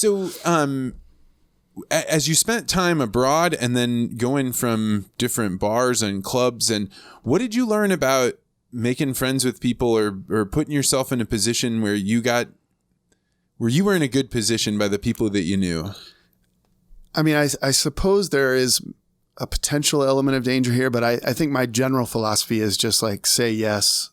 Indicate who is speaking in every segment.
Speaker 1: So, as you spent time abroad and then going from different bars and clubs, and what did you learn about making friends with people or putting yourself in a position where you were in a good position by the people that you knew?
Speaker 2: I mean, I suppose there is a potential element of danger here, but I think my general philosophy is just like, say yes,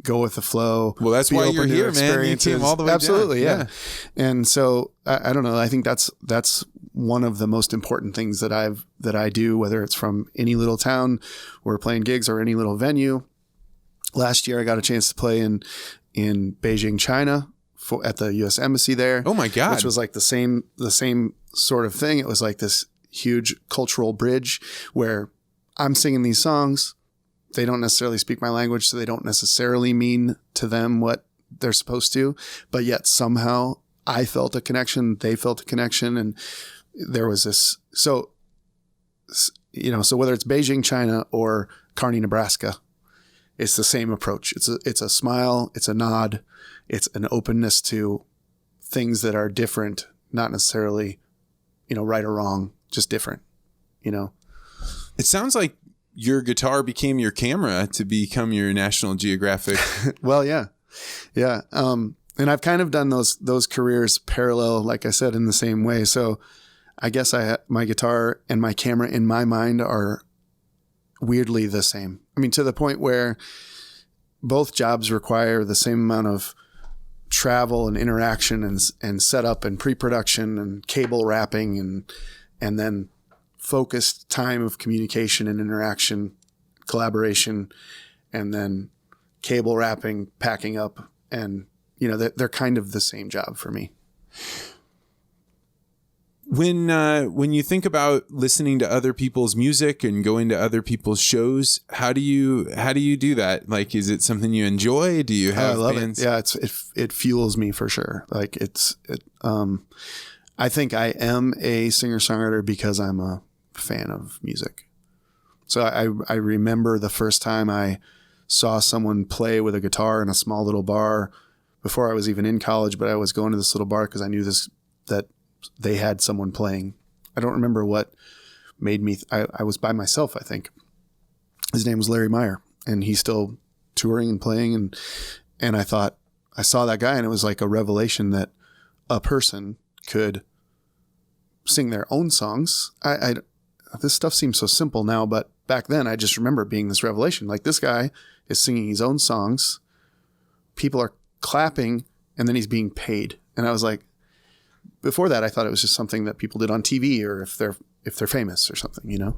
Speaker 2: go with the flow.
Speaker 1: Well, that's why you're here, man. You came all the way
Speaker 2: Absolutely,
Speaker 1: down.
Speaker 2: Yeah. And so I don't know. I think that's one of the most important things that I do, whether it's from any little town we're playing gigs or any little venue. Last year, I got a chance to play in Beijing, China, at the U.S. Embassy there.
Speaker 1: Oh my God!
Speaker 2: Which was like the same sort of thing. It was like this huge cultural bridge where I'm singing these songs. They don't necessarily speak my language, so they don't necessarily mean to them what they're supposed to. But yet somehow I felt a connection. They felt a connection, and there was this. So whether it's Beijing, China, or Kearney, Nebraska, it's the same approach. It's a smile. It's a nod. It's an openness to things that are different, not necessarily, right or wrong, just different,
Speaker 1: It sounds like your guitar became your camera to become your National Geographic.
Speaker 2: Well, yeah. Yeah. And I've kind of done those careers parallel, like I said, in the same way. So I guess my guitar and my camera in my mind are weirdly the same. I mean, to the point where both jobs require the same amount of travel and interaction and setup and pre-production and cable wrapping and then focused time of communication and interaction, collaboration, and then cable wrapping, packing up, and they're kind of the same job for me.
Speaker 1: When you think about listening to other people's music and going to other people's shows, how do you do that? Like, is it something you enjoy? Do you have bands?
Speaker 2: Yeah, it fuels me for sure. Like I think I am a singer-songwriter because I'm a fan of music. So I remember the first time I saw someone play with a guitar in a small little bar before I was even in college, but I was going to this little bar because I knew that they had someone playing. I don't remember what made me. I was by myself, I think. His name was Larry Meyer, and he's still touring and playing. And I thought, I saw that guy, and it was like a revelation that a person could sing their own songs. This stuff seems so simple now, but back then I just remember being this revelation. Like, this guy is singing his own songs. People are clapping, and then he's being paid. And I was like, before that, I thought it was just something that people did on TV or if they're famous or something,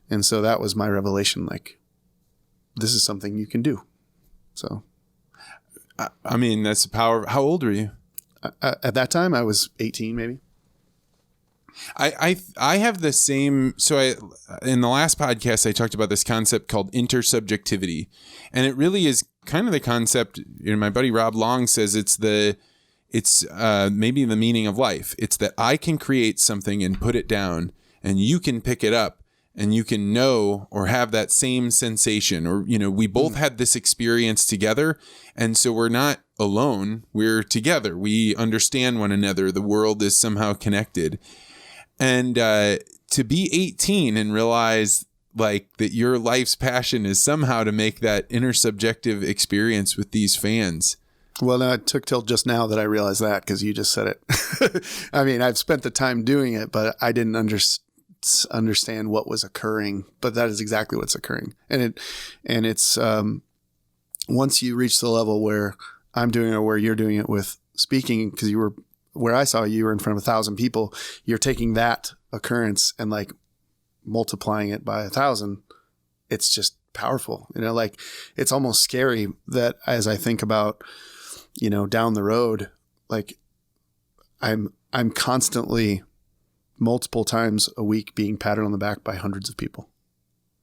Speaker 2: And so that was my revelation. Like, this is something you can do. So,
Speaker 1: I mean, that's the power. How old were you?
Speaker 2: At that time, I was 18, maybe.
Speaker 1: I have the same. So in the last podcast, I talked about this concept called intersubjectivity, and it really is kind of the concept. My buddy Rob Long says it's maybe the meaning of life. It's that I can create something and put it down, and you can pick it up, and you can know or have that same sensation, or we both had this experience together, and so we're not alone. We're together. We understand one another. The world is somehow connected. And to be 18 and realize like that your life's passion is somehow to make that intersubjective experience with these fans.
Speaker 2: Well, no, it took till just now that I realized that, because you just said it. I mean, I've spent the time doing it, but I didn't understand what was occurring. But that is exactly what's occurring. And it's once you reach the level where I'm doing it or where you're doing it with speaking, because where I saw you were in front of 1,000 people, you're taking that occurrence and like multiplying it by 1,000. It's just powerful. Like, it's almost scary that as I think about, down the road, like I'm constantly multiple times a week being patted on the back by hundreds of people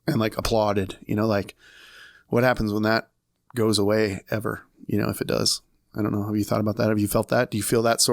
Speaker 2: and like applauded, like what happens when that goes away ever, if it does. I don't know. Have you thought about that? Have you felt that? Do you feel that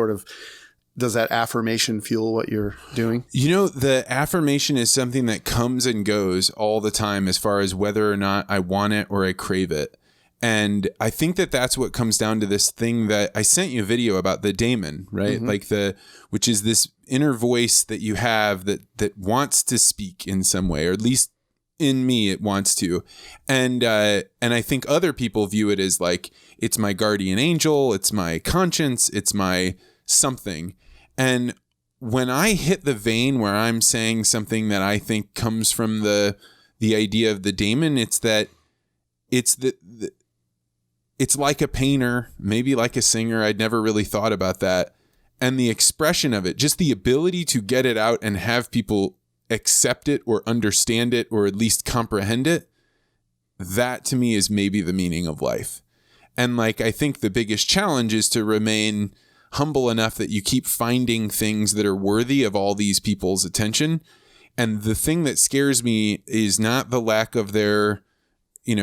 Speaker 2: does that affirmation fuel what you're doing?
Speaker 1: The affirmation is something that comes and goes all the time as far as whether or not I want it or I crave it. And I think that that's what comes down to this thing that I sent you a video about, the daemon, right?
Speaker 2: Mm-hmm.
Speaker 1: Like which is this inner voice that you have that wants to speak in some way, or at least in me, it wants to. And I think other people view it as like, it's my guardian angel, it's my conscience, it's my something. And when I hit the vein where I'm saying something that I think comes from the idea of the daemon, it's that it's it's like a painter, maybe like a singer. I'd never really thought about that. And the expression of it, just the ability to get it out and have people accept it or understand it or at least comprehend it, that to me is maybe the meaning of life. And like, I think the biggest challenge is to remain humble enough that you keep finding things that are worthy of all these people's attention. And the thing that scares me is not the lack of their,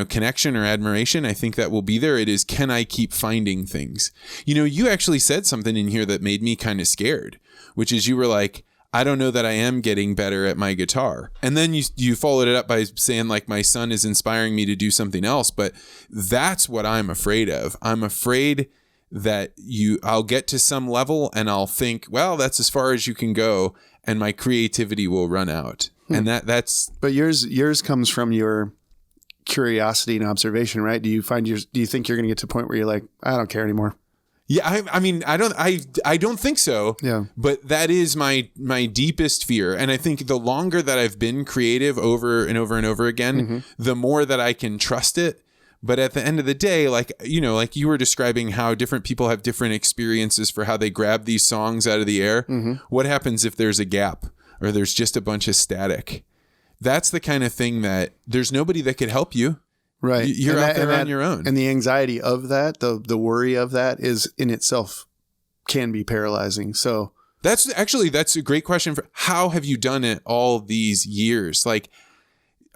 Speaker 1: connection or admiration. I think that will be there. It is, can I keep finding things? You actually said something in here that made me kind of scared, which is you were like, I don't know that I am getting better at my guitar. And then you followed it up by saying like, my son is inspiring me to do something else. But that's what I'm afraid of. I'm afraid that I'll get to some level and I'll think, well, that's as far as you can go, and my creativity will run out. And that's.
Speaker 2: But yours comes from your curiosity and observation, right? Do you think you're going to get to a point where you're like, I don't care anymore?
Speaker 1: Yeah, I mean, I don't think so.
Speaker 2: Yeah.
Speaker 1: But that is my deepest fear. And I think the longer that I've been creative over and over and over again, the more that I can trust it. But at the end of the day, like you were describing how different people have different experiences for how they grab these songs out of the air. What happens if there's a gap or there's just a bunch of static? That's the kind of thing that there's nobody that could help you.
Speaker 2: Right.
Speaker 1: You're out there on your own.
Speaker 2: And the anxiety of that, the worry of that is in itself can be paralyzing. So
Speaker 1: that's a great question. For how have you done it all these years? Like,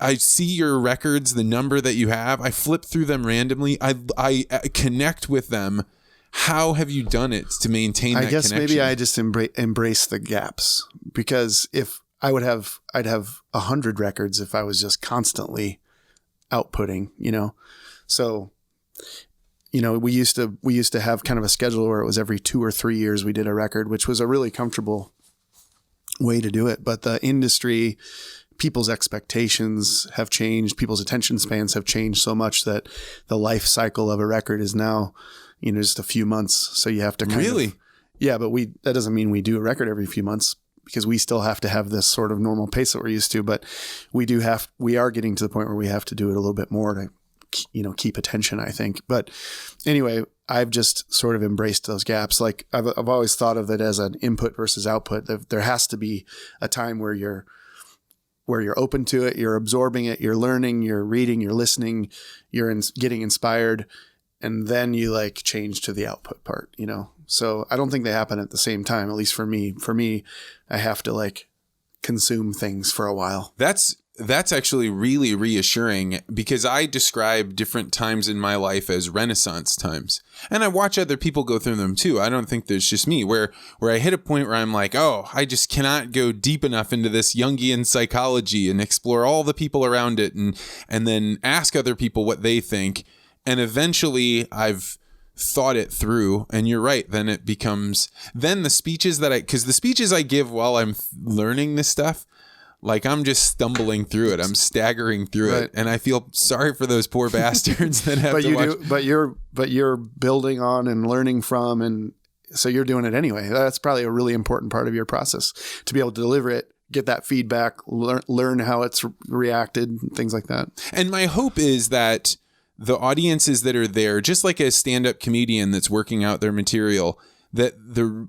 Speaker 1: I see your records, the number that you have. I flip through them randomly. I connect with them. How have you done it to maintain that connection? I guess maybe
Speaker 2: I just embrace the gaps, because if I'd have 100 records if I was just constantly outputting, So, we used to have kind of a schedule where it was every 2 or 3 years we did a record, which was a really comfortable way to do it. But the industry, people's expectations have changed. People's attention spans have changed so much that the life cycle of a record is now, just a few months. So you have to yeah, but that doesn't mean we do a record every few months, because we still have to have this sort of normal pace that we're used to. But we are getting to the point where we have to do it a little bit more to, keep attention, I think. But anyway, I've just sort of embraced those gaps. Like I've always thought of it as an input versus output. There has to be a time where you're open to it, you're absorbing it, you're learning, you're reading, you're listening, you're getting inspired, and then you like change to the output part, So I don't think they happen at the same time, at least for me. For me, I have to like consume things for a while.
Speaker 1: That's actually really reassuring, because I describe different times in my life as Renaissance times. And I watch other people go through them too. I don't think there's just me where I hit a point where I'm like, oh, I just cannot go deep enough into this Jungian psychology and explore all the people around it and then ask other people what they think. And eventually I've thought it through, and you're right. Then it becomes, then the speeches because the speeches I give while I'm learning this stuff, like I'm just stumbling through it. I'm staggering through it. And I feel sorry for those poor bastards that have to watch.
Speaker 2: But you're building on and learning from, and so you're doing it anyway. That's probably a really important part of your process, to be able to deliver it, get that feedback, learn how it's reacted, things like that.
Speaker 1: And my hope is that the audiences that are there, just like a stand-up comedian that's working out their material, that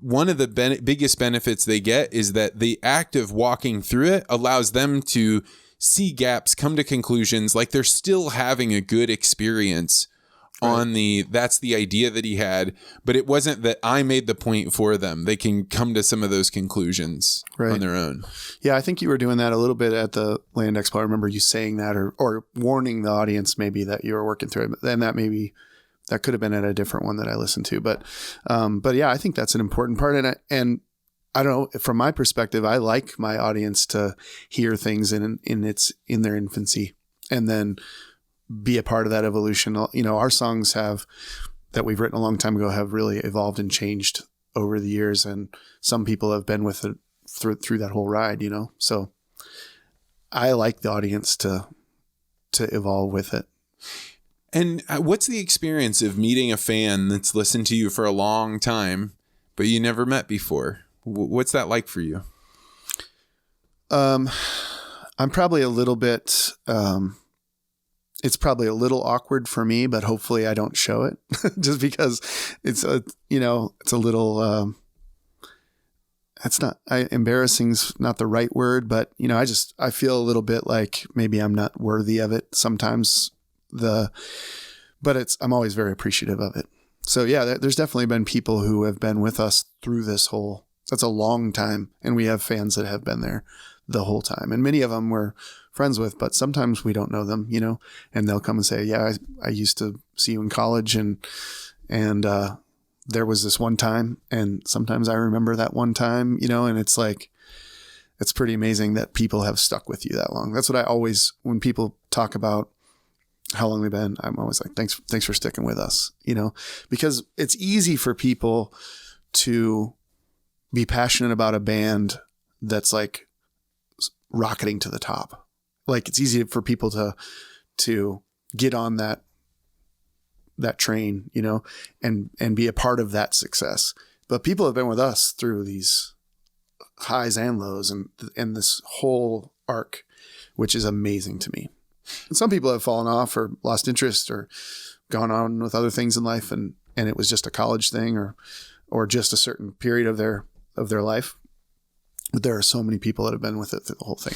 Speaker 1: one of the biggest benefits they get is that the act of walking through it allows them to see gaps, come to conclusions, like they're still having a good experience. Right. That's the idea that he had, but it wasn't that I made the point for them. They can come to some of those conclusions on their own.
Speaker 2: Yeah, I think you were doing that a little bit at the Land Expo. I remember you saying that, or warning the audience maybe that you were working through it. But then that could have been at a different one that I listened to. But yeah, I think that's an important part. And I don't know, from my perspective, I like my audience to hear things in their infancy, and then be a part of that evolution. You know, our songs that we've written a long time ago have really evolved and changed over the years. And some people have been with it through that whole ride, you know? So I like the audience to evolve with it.
Speaker 1: And what's the experience of meeting a fan that's listened to you for a long time, but you never met before? What's that like for you?
Speaker 2: I'm probably a little bit, it's probably a little awkward for me, but hopefully I don't show it just because it's a little, embarrassing's not the right word, but you know, I feel a little bit like maybe I'm not worthy of it sometimes. But I'm always very appreciative of it. So yeah, there's definitely been people who have been with us through that's a long time. And we have fans that have been there the whole time. And many of them we're friends with, but sometimes we don't know them, you know, and they'll come and say, yeah, I used to see you in college and there was this one time. And sometimes I remember that one time, you know, and it's like, it's pretty amazing that people have stuck with you that long. That's what when people talk about how long they've been, I'm always like, thanks for sticking with us, you know, because it's easy for people to be passionate about a band that's like rocketing to the top. Like it's easy for people to get on that train, you know, and be a part of that success. But people have been with us through these highs and lows and this whole arc, which is amazing to me. And some people have fallen off or lost interest or gone on with other things in life. And it was just a college thing or just a certain period of their life. But there are so many people that have been with it through the whole thing.